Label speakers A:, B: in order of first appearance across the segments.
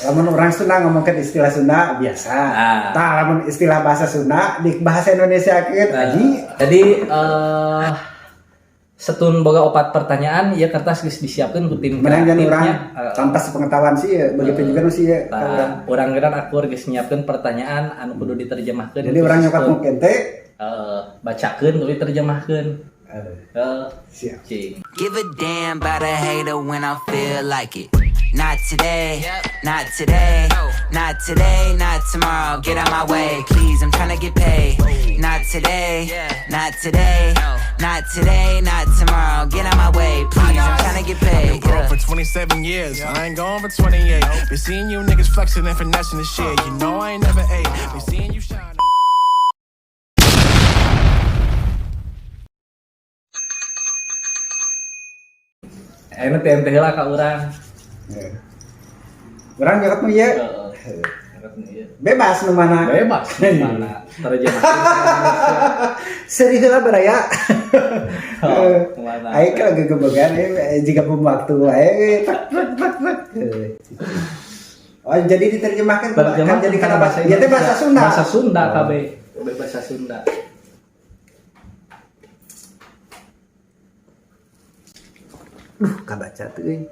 A: Lamun orang Sunda ngomongkan istilah Sunda biasa. Tah lamun istilah bahasa Sunda di bahasa Indonesia Aji.
B: Jadi setun boga opat pertanyaan ya kertas geus disiapkeun ku tim
A: Menang jeung
B: kreatifnya.
A: urang tanpa sepengetahuan sih ya begitu juga nu sih ya.
B: Urang geran akur geus nyiapkeun pertanyaan anu kudu diterjemahkeun.
A: Jadi urang nyokat mungkin teh
B: bacakeun kudu diterjemahkeun.
A: Siap.
B: Cing.
C: Give a damn about a hater when I feel like it. Not today, not today, not today, not tomorrow. Get out my way, please. I'm tryna get paid. Not today, not today, not today, not tomorrow. Get out my way, please. I'm tryna get paid.
D: Been broke for 27 years. I ain't going for 28. Been seeing you niggas flexing and finessing the shit. You know I ain't never ate. Been seeing you shine.
B: Anu TMT heula ka urang.
A: Urang nyokat mah ieu. Bebas nu mana.
B: Bebas mana terjemahkeun.
A: Seri heula baraya.
B: Mana?
A: Aing kan gegebegan jika waktu wae tak. Oh jadi diterjemahkan kan jadi kana bahasa ieu teh bahasa Sunda.
B: Bahasa Sunda KB. Bahasa Sunda.
A: Kabaca tuh euy.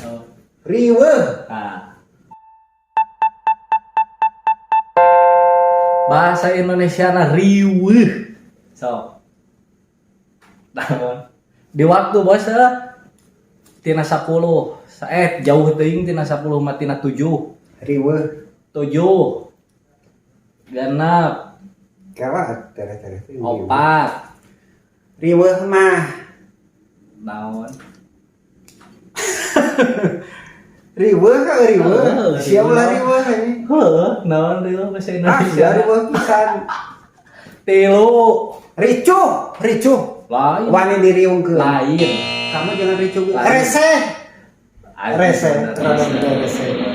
B: Oh.
A: Riweuh.
B: Bahasa Indonesia na riweuh. So. Di waktu bos tina 10. Jauh teuing tina 10 mah tina 7.
A: Riweuh.
B: 7. Genep.
A: Kawa tere.
B: 4.
A: Riweuh mah
B: Naon?
A: riweuh ka riweuh. Sia ulah riweuh ini.
B: Heuh, naon riweuh bahasa Indonesia?
A: Sia riweuh pisan.
B: 3.
A: Ricuh.
B: Lain.
A: Wani diriungkeun.
B: Lain.
A: Kamu jangan ricuh.
B: Lain.
A: Rese.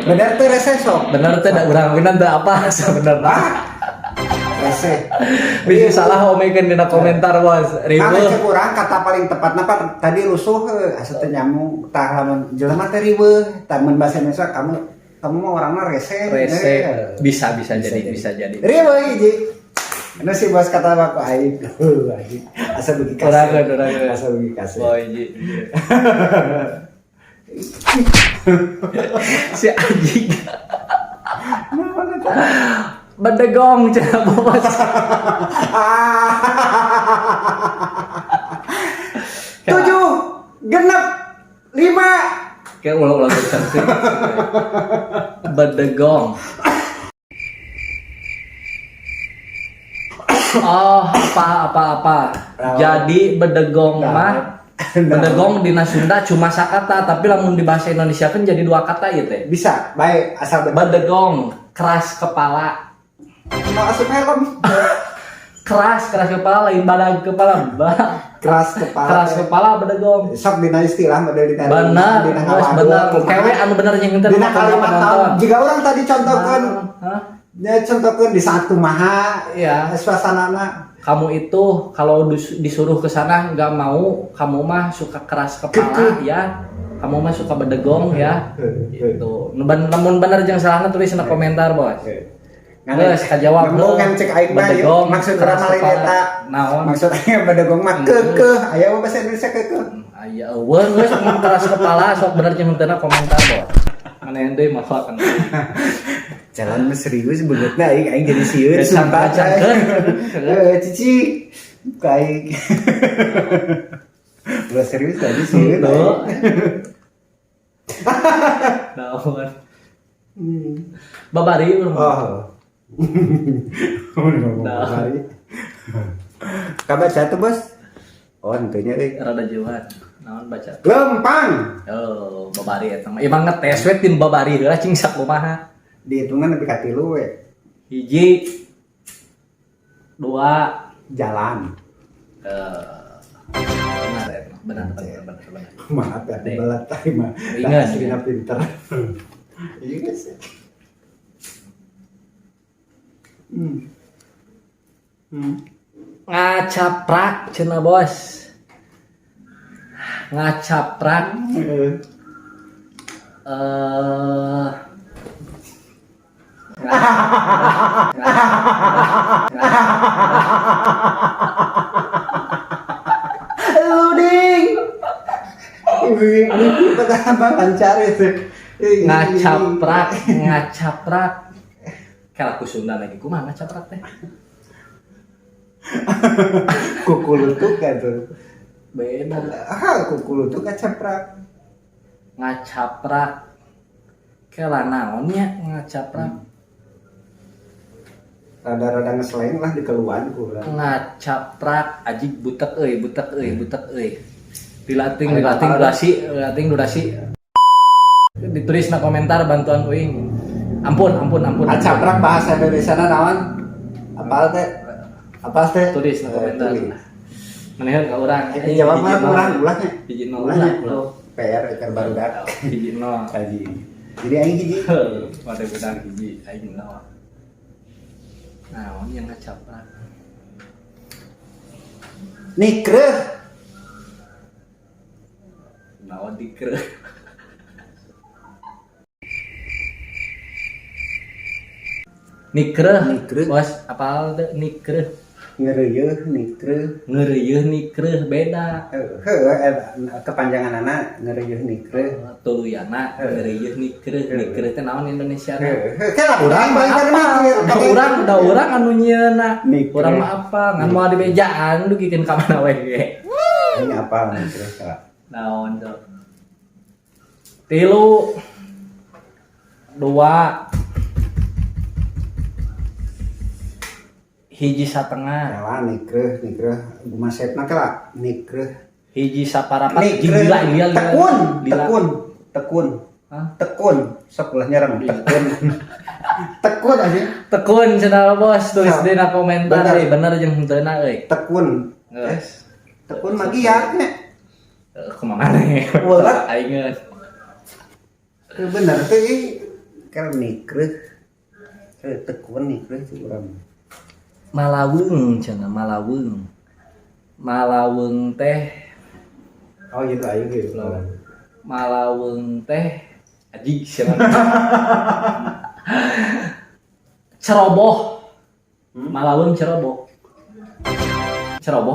A: Bener teh rese sok.
B: Bener teh da urang winan teh apa sebenarnya?
A: Rese.
B: Bisa salah omekeun dina komentar bos.
A: Kami
B: Riweuh.
A: cek urang kata paling tepat napa tadi rusuh asa teh nyamuk tah lamun jelema teh riweuh. Tah mun bahasa Indonesia kamu mah orangna rese.
B: Bisa jadi.
A: Riweuh hiji. Anu si bos kata bapak aing. Asa beuki kasih.
B: Orang.
A: Asa beuki kasih.
B: Oh iya. Si anjing. Bedegong cenah bos.
A: Tujuh, genep, 5.
B: Kayak ulang-ulang sih. Bedegong. Oh, apa. Jadi bedegong mah bedegong dina Sunda cuma sakata, tapi lamun di bahasa Indonesia kan jadi 2 kata ya teh.
A: Bisa, baik asal
B: Bedegong, keras kepala.
A: mau asup helm.
B: Keras kepala lain badag kepala.
A: Keras kepala.
B: Keras kepala bedegong.
A: Sok dina istilah model dina.
B: Benar, benar. Kewe anu bener yang ngeunteu
A: dina Kalimantan. Jika orang tadi contohkan. Ya contohkan di saat kumaha
B: ya
A: suasanana.
B: Kamu itu kalau disuruh ke sana nggak mau, kamu mah suka keras kepala ya. Kamu mah suka bedegong ya. Itu. Namun bener jeung salahna tulis na komentar, Bos. Geus kajawab
A: kan cek aing mah maksud urang mah lain eta.
B: Naon?
A: Maksud aing bedegong mah keukeuh. Aya mah bahasa Indonesia keukeuh.
B: Aya eueuh geus mun keras kepala sok bener jeung teu komentar, Bos. Maneh deui mah kan.
A: Jalan mah serius beungeutna aing jadi sieun
B: sumpah cankeun.
A: Cici kayak udah serius tadi sieun.
B: Naon? Babari
A: oh. Babari. Kabaca tuh, Bos? Oh, tentunya euy.
B: Rada jeuhan. Naon baca?
A: Lempang.
B: Oh, babari eta mah. Emang ngetes we tim babari heula cing sakumaha.
A: Dihitungan lebih ka 3 we.
B: 1 2
A: jalan.
B: Benar.
A: Maaf ya, balat tadi mah.
B: Ingat,
A: aslinya pinter. Iya guys.
B: Ngacaprak cenah, Bos. Ngacaprak.
A: Lu ding. Ini pertama lancar itu.
B: ngacaprak. Kalau aku Sunda lagi kumaha ngacaprak teh?
A: Kukulutuk kan tuh.
B: Beda.
A: Kukulutuk ngacaprak.
B: Ngacaprak. Kela naonnya ngacaprak?
A: Rada-rada ngeseleng lah di keluhan kurang.
B: Ngacaprak aji butek euy. Dilating durasi. Ditulis na komentar bantuan uing. Ampun.
A: Ngacaprak bahasa Indonesia naon? Apal teh?
B: Tulis na komentar. Manehan ka urang.
A: Jawab mah kurang ulahnya.
B: Hiji
A: Ulahnya.
B: nol.
A: PR ikan barudak.
B: Hiji nol.
A: Kaji. Jadi aing hiji.
B: Pada bedang hiji aing nol. Nah, ini yang ngacaprak.
A: Nikreh.
B: Naon dikreh. Nikreh. Bos, apal teh nikreh?
A: Ngereuyeun nikreh.
B: Ngeureuyeun nikreh beda.
A: Kepanjanganana ngereuyeun nikreh.
B: Tuluyana ngeureuyeun nikreh. Nikreh teh naon Indonesia?
A: Kenapa urang bae kan mikir.
B: Da urang anu nyieuna.
A: Nikreh.
B: Urang mah apa? Ngan moal dibejaan dugikeun ka mana we.
A: Ini apa nikreh salah.
B: Naon tuh? 3 2 hiji satengah
A: Yalah nikreh gumasepna kala nikreh.
B: hiji saparapat
A: Nikreh.
B: gila
A: Tekun.
B: Hah?
A: Tekun. Sok ulah nyerang tekun. Tekun aja.
B: tekun cenah bos tulis
A: So,
B: dina komentar
A: bener.
B: bener jeung henteuna euy
A: Tekun.
B: geus
A: Tekun mah giatnya.
B: kumaha maneh
A: Ulah.
B: aingeuan
A: Bener teh kalau nikreh. Tekun nikreh itu urang.
B: Malaweung cenah Malaweung teh
A: Oh gitu ayo gitu.
B: Malaweung teh aji cenah ceroboh. Malaweung ceroboh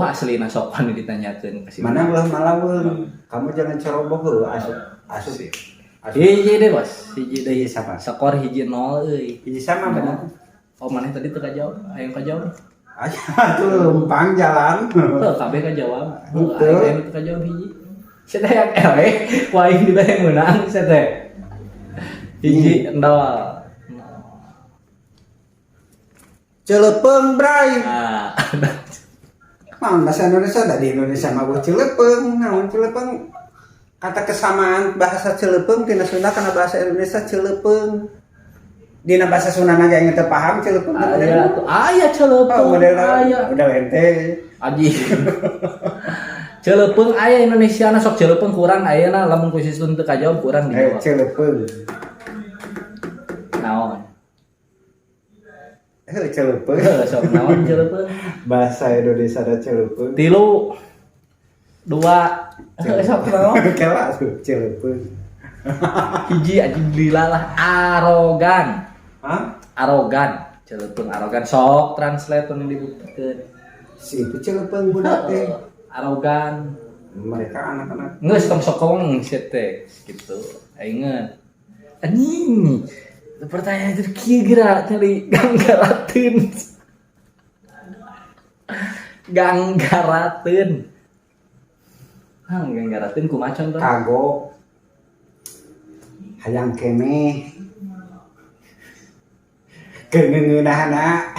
B: aslina sopan ditanyakeun kasih
A: Mana ulah malaweung. Kamu jangan ceroboh heuh asup.
B: hiji deh bos hiji deui
A: Sama.
B: skor 1-0 euy.
A: Ini sama benar.
B: Oh maneh tadi teu kajawab aya kajawab
A: Aja tuh lempang jalan.
B: teu kabeh kajawab
A: Betul.
B: aya teu kajawab hiji sia teh yang eleh ku aing di bareng menang sia teh hiji endal
A: Cilepeung bray.
B: ah
A: Mau bahasa Indonesia ada di Indonesia mah buat cilepeung. Naon cilepeung? Kata kesamaan bahasa cilepeung tina Sunda kana bahasa Indonesia cilepeung. Dina bahasa Sunda naga yang teu paham cilepeung.
B: aya tuh aya ceuleupung aya
A: Udah ente.
B: aji ceuleupung aya Indonesiana sok ceuleupung kurang ayeuna lamun ku sistem teu kajawab kurang dijawab
A: Cilepeung.
B: naon
A: Cilepeung.
B: sok naon ceuleupung
A: Bahasa Indonesia ada cilepeung.
B: 3 2 sok naon
A: Kela tuh cilepeung.
B: hiji anjing lila lah arogan
A: Hah?
B: ceuleupung arogan sok translate nu dibuktikeun
A: Si itu cilepeung budak teh.
B: arogan
A: Mereka anak-anak.
B: geus tong sokong sia teh gitu aingeuan anjing pertanyaan itu kieu geura cari ganggarateun ganggarateun kumaha contoh
A: Kago. Hayang kene. Keungeunahna.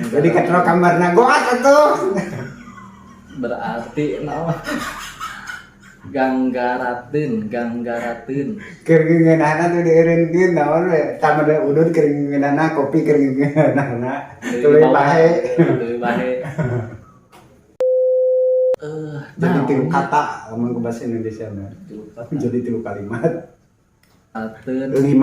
A: Jadi katro kamarna goat atuh.
B: berarti naon ganggarateun
A: Keungeunahna tuh dieureunkeun naon we? Tamada udun keungeunahna, kopi keungeunahna. Tuluy bahe. Jadi tilu kata ngomong ke bahasa Indonesia mah. Jadi tilu kalimat.
B: ateun
A: 5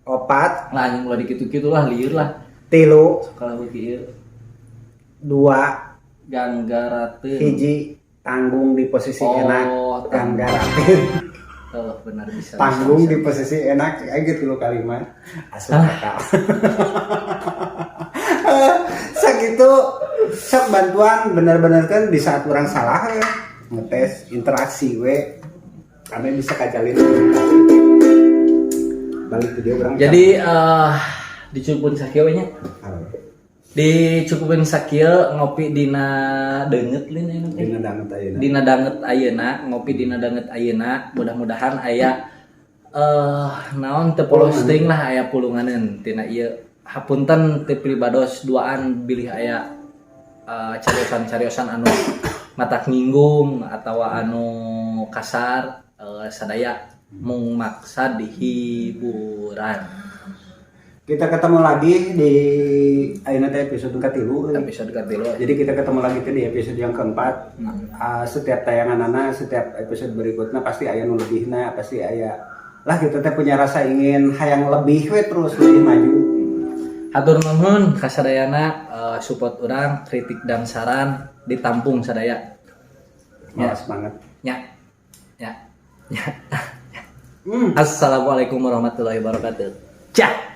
A: opat
B: lah anjing ulah dikitu-kitu lah lieur lah
A: tilu
B: kalau kieu
A: 2
B: ganggarateun
A: hiji tanggung di posisi
B: Oh,
A: enak ganggarateun
B: benar bisa.
A: Tanggung di posisi enak kayak gitu lo kalimat. Asup kakak. Sakitu sok bantuan bener-bener kan di saat orang salah ya ngetes interaksi we kami bisa kajalin balik video orang.
B: Jadi dicukupin sakieu nya. Dicukupin sakieu ngopi dina deungeut lin aya teh.
A: Dina danget ayeuna.
B: Dina danget ayeuna, ngopi dina danget ayeuna, mudah-mudahan aya naon teu posting lah aya pulunganeun tina ieu. Hapunten teu pribados duaan bilih aya cariosan-cariosan anu matak nyinggung atau anu kasar sadaya mung maksad dihiburan.
A: Kita ketemu lagi di ayeuna teh episode katilu.
B: Episode katilu.
A: Jadi kita ketemu lagi di episode yang keempat. Setiap tayanganana, setiap episode berikutnya pasti aya nu lebihna, pasti aya lah kita teh punya rasa ingin hayang lebih we terus lebih maju.
B: Hatur nuhun ka sadayana support urang, kritik dan saran ditampung sadaya.
A: Malas banget.
B: Ya. Assalamualaikum warahmatullahi wabarakatuh. Cak.